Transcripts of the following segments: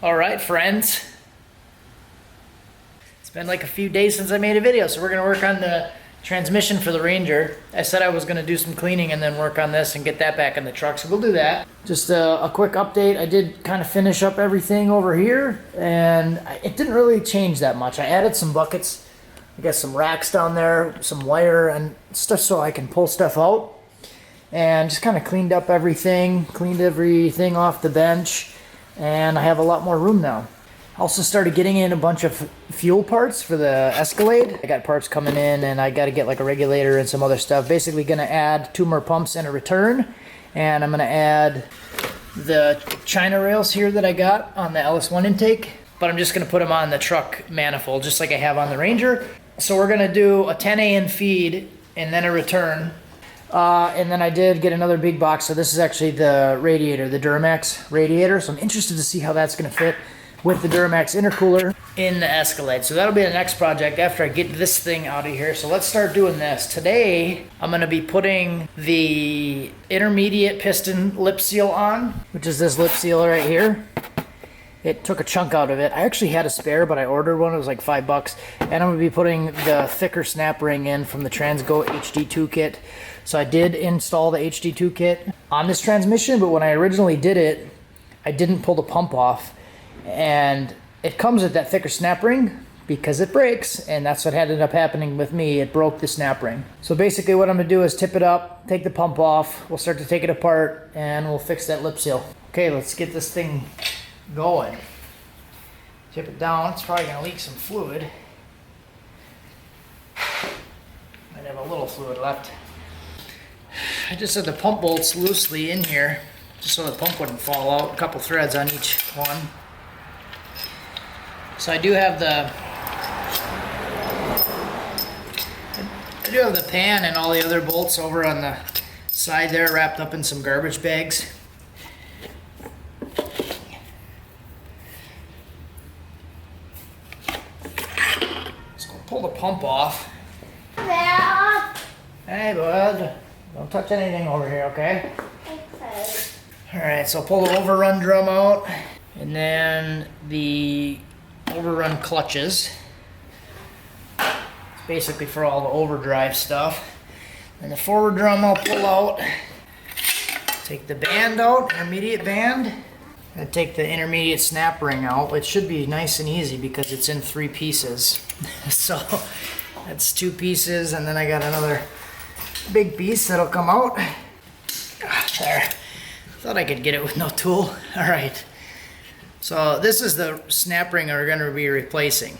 All right, friends. It's been like a few days since I made a video, so we're gonna work on the transmission for the Ranger. I said I was gonna do some cleaning and then work on this and get that back in the truck, so we'll do that. Just a quick update. I did kind of finish up everything over here, and it didn't really change that much. I added some buckets. I got some racks down there, some wire and stuff so I can pull stuff out. And just kind of cleaned everything off the bench, and I have a lot more room now. Also started getting in a bunch of fuel parts for the Escalade. I got parts coming in, and I got to get like a regulator and some other stuff. Basically gonna add 2 more pumps and a return, and I'm gonna add the China rails here that I got on the LS1 intake, but I'm just gonna put them on the truck manifold just like I have on the Ranger. So we're gonna do a 10 AN feed and then a return. And then I did get another big box. So this is actually the radiator, the Duramax radiator. So I'm interested to see how that's going to fit with the Duramax intercooler in the Escalade. So that'll be the next project after I get this thing out of here. So let's start doing this. Today, I'm going to be putting the intermediate piston lip seal on, which is this lip seal right here. It took a chunk out of it. I actually had a spare, but I ordered one. It was like $5. And I'm going to be putting the thicker snap ring in from the Transgo HD2 kit. So I did install the HD2 kit on this transmission, but when I originally did it, I didn't pull the pump off. And it comes with that thicker snap ring because it breaks, and that's what ended up happening with me. It broke the snap ring. So basically what I'm going to do is tip it up, take the pump off, we'll start to take it apart, and we'll fix that lip seal. Okay, let's get this thing going. Tip it down. It's probably going to leak some fluid. Might have a little fluid left. I just had the pump bolts loosely in here just so the pump wouldn't fall out. A couple threads on each one. So I do have the pan and all the other bolts over on the side there, wrapped up in some garbage bags. So I'll pull the pump off. Hey, bud. Don't touch anything over here, okay? Okay. Alright, so I'll pull the overrun drum out, and then the overrun clutches. It's basically for all the overdrive stuff. And the forward drum I'll pull out. Take the band out, intermediate band. And take the intermediate snap ring out, which should be nice and easy because it's in 3 pieces. So that's 2 pieces, and then I got another big piece that'll come out. There. Thought I could get it with no tool. All right. So this is the snap ring we're going to be replacing.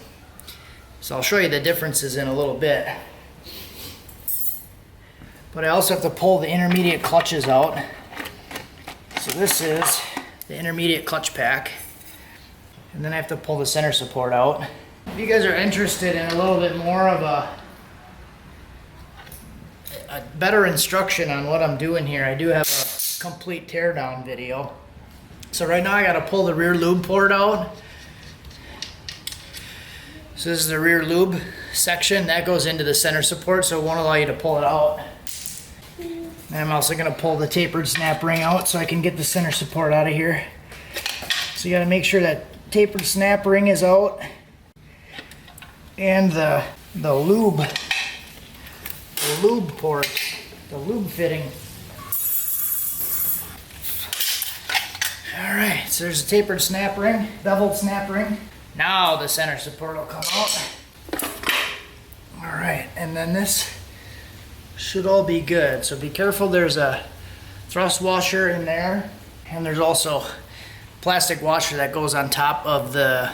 So I'll show you the differences in a little bit. But I also have to pull the intermediate clutches out. So this is the intermediate clutch pack. And then I have to pull the center support out. If you guys are interested in a little bit more of a better instruction on what I'm doing here, I do have a complete teardown video. So right now I got to pull the rear lube port out. So this is the rear lube section that goes into the center support, so it won't allow you to pull it out. And I'm also going to pull the tapered snap ring out so I can get the center support out of here. So you got to make sure that tapered snap ring is out, and the lube port, the lube fitting. All right, so there's a tapered snap ring, beveled snap ring. Now the center support will come out. All right, and then this should all be good. So be careful, there's a thrust washer in there, and there's also plastic washer that goes on top of the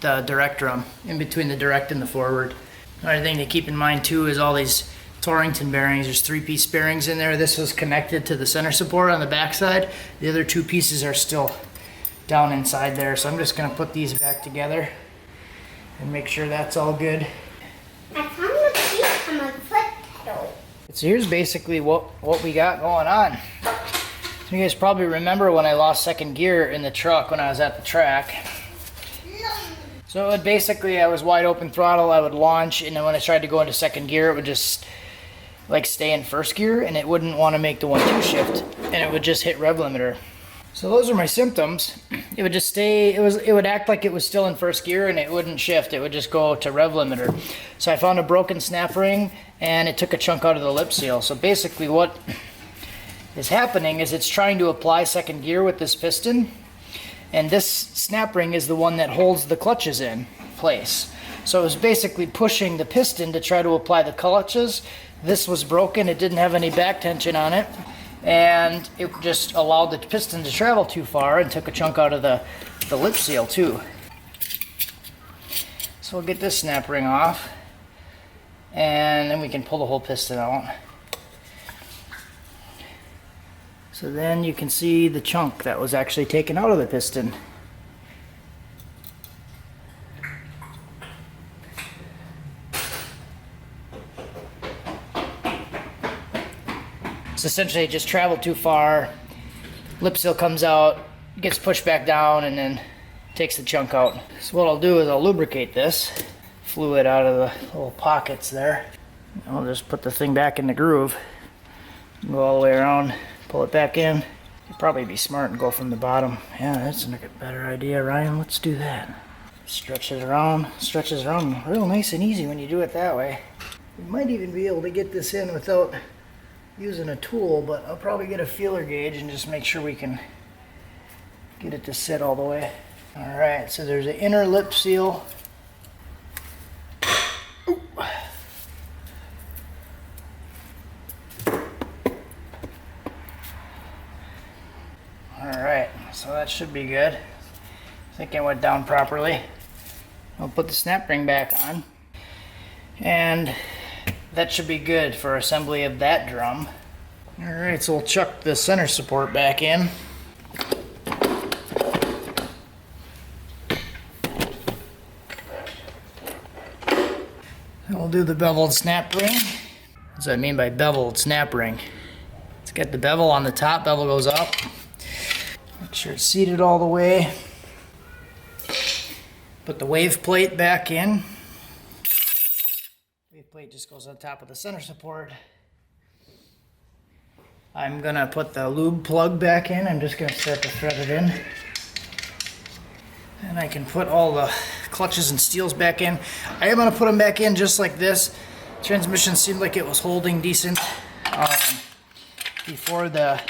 direct drum, in between the direct and the forward. Another thing to keep in mind too is all these Torrington bearings. There's 3-piece bearings in there. This was connected to the center support on the back side. The other 2 pieces are still down inside there. So I'm just going to put these back together and make sure that's all good. I found the piece on my foot pedal. So here's basically what we got going on. So you guys probably remember when I lost second gear in the truck when I was at the track. So it basically, I was wide open throttle, I would launch, and then when I tried to go into second gear, it would just like stay in first gear, and it wouldn't want to make the 1-2 shift, and it would just hit rev limiter. So those are my symptoms. It would just stay, it would act like it was still in first gear and it wouldn't shift. It would just go to rev limiter. So I found a broken snap ring and it took a chunk out of the lip seal. So basically what is happening is it's trying to apply second gear with this piston, and this snap ring is the one that holds the clutches in place. So it was basically pushing the piston to try to apply the clutches. This was broken, it didn't have any back tension on it, and it just allowed the piston to travel too far and took a chunk out of the lip seal too. So we'll get this snap ring off, and then we can pull the whole piston out. So then you can see the chunk that was actually taken out of the piston. So essentially it just traveled too far, lip seal comes out, gets pushed back down, and then takes the chunk out. So what I'll do is I'll lubricate this fluid out of the little pockets there. I'll just put the thing back in the groove, go all the way around, pull it back in. You'd probably be smart and go from the bottom. Yeah, that's a better idea, Ryan. Let's do that. Stretches around real nice and easy when you do it that way. You might even be able to get this in without using a tool, but I'll probably get a feeler gauge and just make sure we can get it to sit all the way. Alright, so there's an inner lip seal. Alright, so that should be good. I think it went down properly. I'll put the snap ring back on, and that should be good for assembly of that drum. Alright, so we'll chuck the center support back in. And we'll do the beveled snap ring. That's what I mean by beveled snap ring. Let's get the bevel on the top, bevel goes up. Make sure it's seated all the way. Put the wave plate back in. Wave plate just goes on top of the center support. I'm gonna put the lube plug back in. I'm just gonna start to thread it in. And I can put all the clutches and steels back in. I am gonna put them back in just like this. Transmission seemed like it was holding decent before the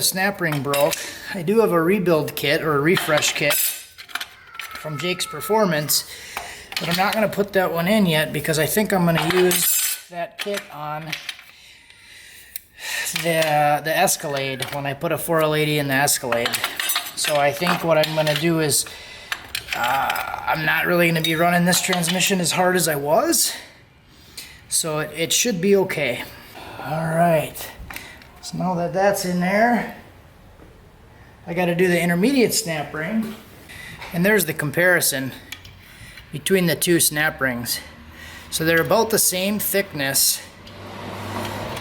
snap ring broke. I do have a rebuild kit or a refresh kit from Jake's Performance, but I'm not going to put that one in yet because I think I'm going to use that kit on the Escalade when I put a 4L80 in the Escalade. So I think what I'm going to do is I'm not really going to be running this transmission as hard as I was, so it should be okay. Alright, so now that that's in there, I got to do the intermediate snap ring. And there's the comparison between the two snap rings. So they're about the same thickness,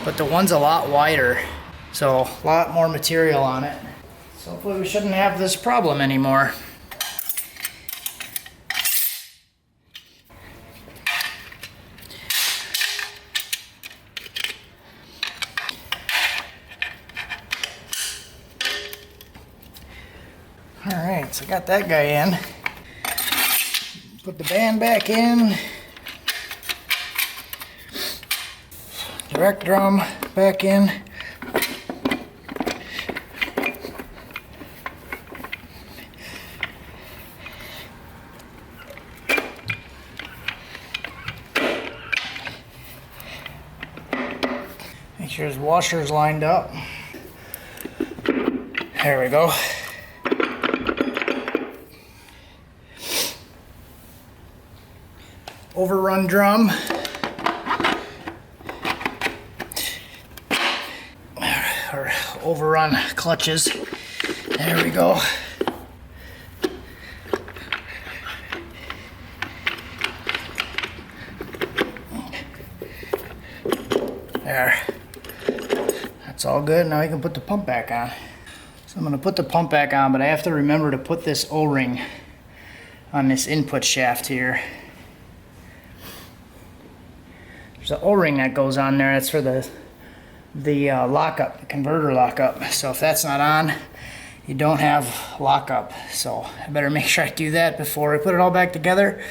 but the one's a lot wider. So a lot more material on it. So hopefully we shouldn't have this problem anymore. Alright, so I got that guy in. Put the band back in. Direct drum back in. Make sure his washer's lined up. There we go. Overrun drum. Or overrun clutches. There we go. There. That's all good. Now we can put the pump back on. So I'm going to put the pump back on, but I have to remember to put this O-ring on this input shaft here. There's an O-ring that goes on there. That's for the the lockup, the converter lockup. So if that's not on, you don't have lockup. So I better make sure I do that before I put it all back together.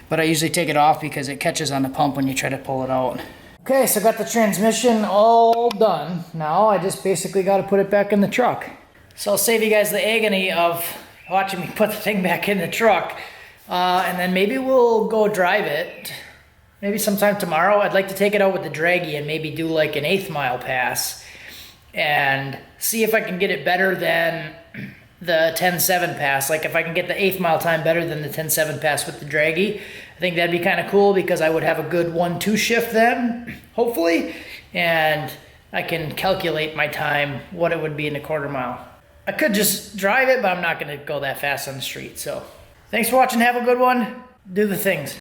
But I usually take it off because it catches on the pump when you try to pull it out. Okay, so I got the transmission all done. Now I just basically got to put it back in the truck. So I'll save you guys the agony of watching me put the thing back in the truck. And then maybe we'll go drive it. Maybe sometime tomorrow. I'd like to take it out with the draggy and maybe do like an 1/8 mile pass and see if I can get it better than the 10-7 pass. Like if I can get the 1/8 mile time better than the 10-7 pass with the draggy, I think that'd be kind of cool because I would have a good 1-2 shift then, hopefully, and I can calculate my time, what it would be in a 1/4 mile. I could just drive it, but I'm not gonna go that fast on the street. So thanks for watching, have a good one, do the things.